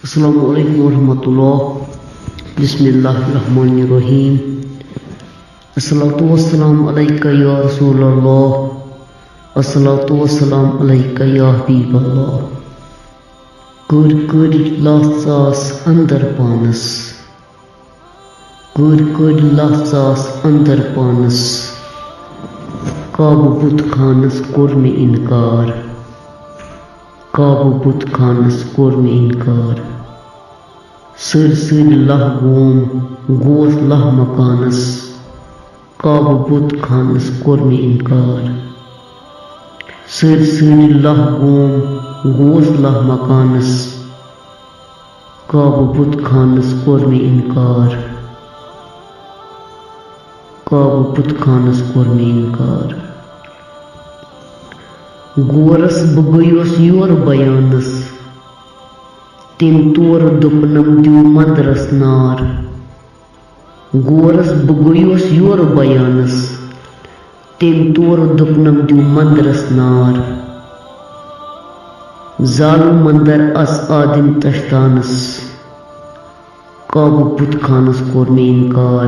السلام علیکم ورحمۃ اللہ. بسم اللہ الرحمن الرحیم. الصلاۃ والسلام علیک یا رسول اللہ. الصلاۃ والسلام علیک یا حبیب اللہ. کٔرۍ لَتھ ساس اندر پانس، کٔرۍ لَتھ ساس اندر پانس. کعبہٕ بُت خانس کوٚر مےٚ اِنکار، کعبہٕ بُت خانس کوٚر مےٚ اِنکار. سٔرۍ لَہ گوم گوس لَہ مکانس، کعبہٕ بُت خانس کوٚر مےٚ اِنکار. سٔرۍ لَہ گوم گوس لَہ مکانس، کعبہٕ بُت خانس کوٚر مےٚ اِنکار. کعبہٕ بُت خانس کوٚر مےٚ اِنکار. گورس بہٕ گٔیوس یورٕ بیانس، تٔمۍ تورٕ دوٚپنم دِیِو مندرس نار. گورس بہٕ گٔیوس یورٕ بیانس، تٔمۍ تورٕ دوٚپنم دِیِو مندرس نار. زالو مندر اس آدم تشتانس، کعبہٕ بُت خانس کوٚر مےٚ اِنکار.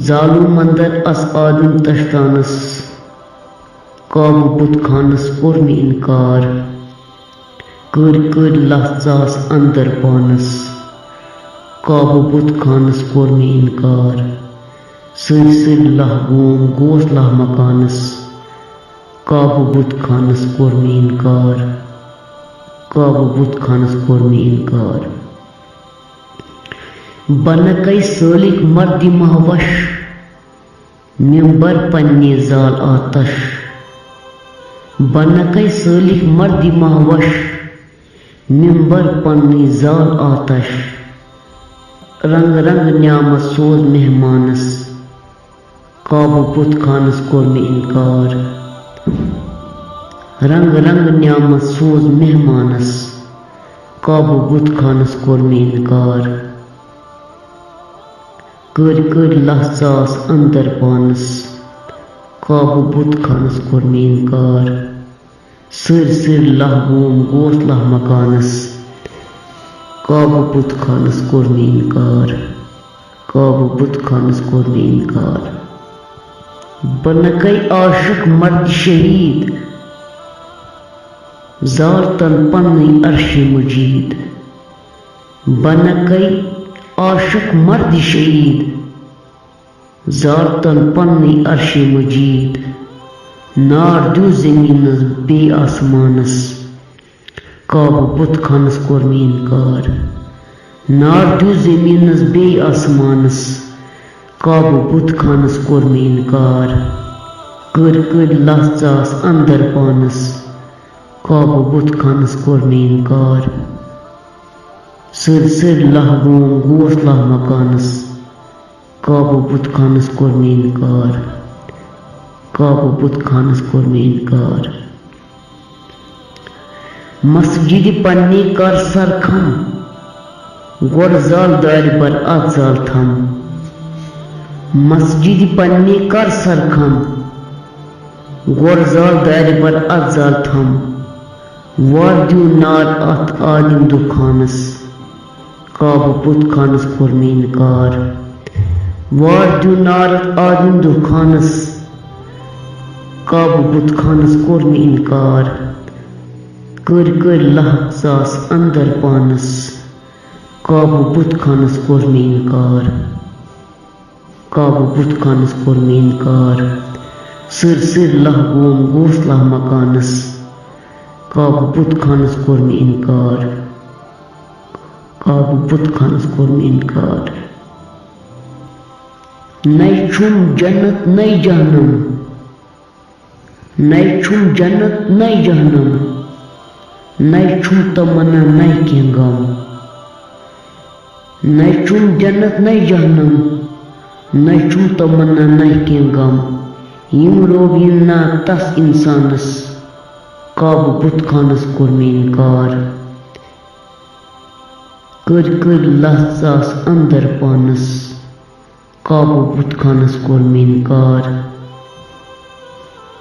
زالو مندر اس آدم تشتانس، کعبہٕ بُت خانس کوٚر مےٚ اِنکار. کٔرۍ لَتھ ساس اندر پانس، کعبہٕ بُت خانس کوٚر مےٚ اِنکار. سٔرۍ لَہ گوم گوس لَہ مکانس، کعبہٕ بُت خانس کوٚر مےٚ اِنکار. کعبہٕ بُت خانس کوٚر مےٚ اِنکار. بنکے سٲلِک مرد مہوش، ممبر پننہِ زال آتش. بنکے سٲلِک مرد مہوش، ممبر پننہِ زال آتش. رنگ رنگ نعمت سوز مہمانس، کعبہٕ بُت خانس کوٚر مےٚ اِنکار. رنگ رنگ نعمت سوز مہمانس، کعبہٕ بُت خانس کوٚر مےٚ اِنکار. کٔرۍ لَتھ ساس اندر پانس، کعبہٕ بُت خانس کوٚر مےٚ اِنکار. سٔرۍ لَہ گوم گوس لَہ مکانس، کعبہٕ بُت خانس کوٚر مےٚ اِنکار. کعبہٕ بُت خانس کوٚر مےٚ اِنکار. بنکے عاشق مرد شہید، زالتن پنٕنۍ عرشِ مجیٖد. بنکے عاشق مرد شہید، زالتن پنٕنۍ عرشِ مجیٖد. نار دیُو زٔمیٖنس بیٚیہِ آسمانس، کعبہٕ بُت خانس کوٚر مےٚ اِنکار. نار دیُو زٔمیٖنس بیٚیہِ آسمانس، کعبہٕ بُت خانس کوٚر مےٚ اِنکار. کٔرۍ لَتھ ساس اندر پانس، کعبہٕ بُت خانس کوٚر مےٚ اِنکار. سٔرۍ لَہ گوم گوس لَہ مکانس، کعبہٕ بُت خانس کوٚر مےٚ اِنکار. کعبہٕ بُت خانس کوٚر مےٚ اِنکار. مسجدِ پننہِ کر سر خم، گۄڈٕ زال دارِ بر اتھ زال تھم. مسجدِ پننہِ کر سر خم، گۄڈٕ زال دارِ بر اتھ زال تھم. وار دیُو نار اتھ آدم دُخانس، کعبہٕ بُت خانس کوٚر مےٚ اِنکار. وار دیُو نار اتھ آدم دُخانس، کعبہٕ بُت خانس کوٚر مےٚ اِنکار. کٔرۍ لَہ ساس اندر پانس، کعبہٕ بُت خانس کوٚر مےٚ اِنکار. کعبہٕ بُت خانس کوٚر مےٚ اِنکار. سٔرۍ لَہ گوم گوس لَہ مکانس، کعبہٕ بُت خانس کوٚر مےٚ اِنکار. کعبہٕ بُت خانس کوٚر مےٚ اِنکار. نَے چھُم جنت نَے جہنم، نَے چھُم جنت نَے جہنم. نَے چھُم تمنا نَے کینٛہہ غم. نَے چھُم جنت نَے جہنم، نَے چھُم تمنا نَے کینٛہہ غم. یِم روب یِن نا تس اِنسانس، کعبہٕ بُت خانس کوٚر مےٚ اِنکار. کٔرۍ لَتھ ساس اندر پانس، کعبہٕ بُت خانس کوٚر مےٚ اِنکار.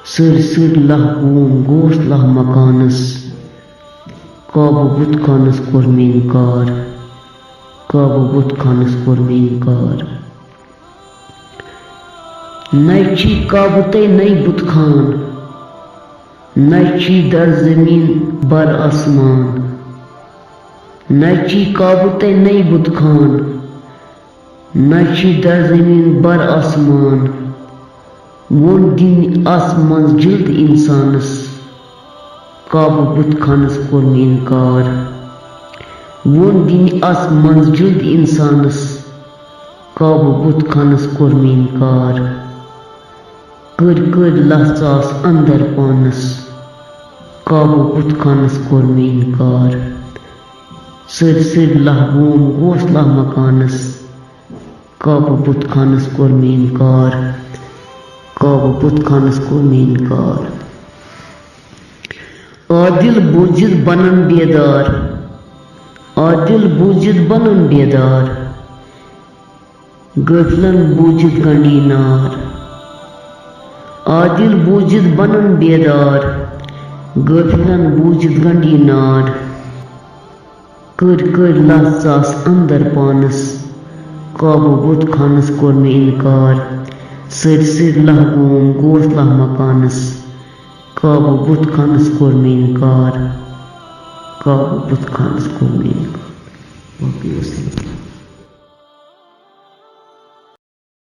سٔرۍ لَہ گوم گوس لَہ مکانس، Kabu but khanus kor me inkar. Kabu but khanus kor me inkar. Nay chi kabute nay but khan. Nay chi dar zameen bar asman. Nay chi kabute nay but khan. Nay chi dar zameen bar asman. Won din asman jild insanas. Kabu but khanus kor me inkar. Won din asman jild insanas. Kabu but khanus kor me inkar. Kır lahsas andar panas. Kabu but khanus kor me inkar. Sir lahbun goslah makanas. Kabu but khanus kor me inkar. Kabu but khanus kor me inkar. Adil bujid banan bedar. Adil bujid banan bedar. Gaflan bujid gandi nar. Adil bujid banan bedar. Gaflan bujid gandi nar. Kır lahsas andar panas. Kabu but khanus kor me inkar. Sir lahbun goslah makanas. Kabu but khanus kor me inkar. Kabu but khanus kor me inkar.